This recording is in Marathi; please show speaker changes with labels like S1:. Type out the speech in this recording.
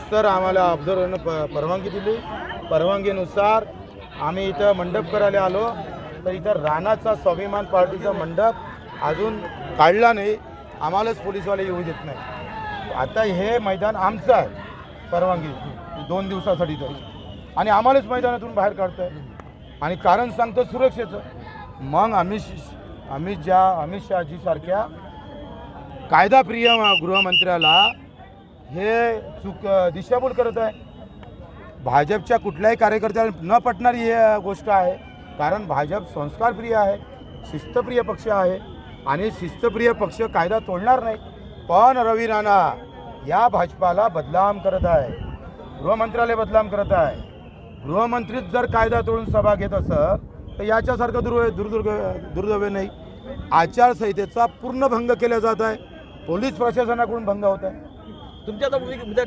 S1: सविस्तर आम्हाला ऑब्झर्व्हरनं परवानगी दिली. परवानगीनुसार आम्ही इथं मंडप करायला आलो, तर इथं राणाचा स्वाभिमान पार्टीचा मंडप अजून काढला नाही. आम्हालाच पोलीसवाले येऊ देत नाही. आता हे मैदान आमचं आहे, परवानगी 2 दिवसासाठी तरी, आणि आम्हालाच मैदानातून बाहेर काढतो आहे. आणि कारण सांगतो सुरक्षेचं. मग अमित शहाजी सारख्या कायदाप्रिय गृहमंत्र्याला हे दिशाभूल करत आहे. भाजपच्या कुठल्याही कार्यकर्त्याला न पटणारी ही गोष्ट आहे. कारण भाजप संस्कारप्रिय आहे, शिस्तप्रिय पक्ष आहे, आणि शिस्तप्रिय पक्ष कायदा तोडणार नाही. पण रवी राणा या भाजपाला बदनाम करत आहे, गृहमंत्र्याला बदनाम करत आहे. गृहमंत्रीच जर कायदा तोडून सभा घेत असत तर याच्यासारखं दुर्दैव नाही. आचारसंहितेचा पूर्ण भंग केला जात आहे, पोलीस प्रशासनाकडून भंग होत आहे.
S2: तुमच्या आता उद्या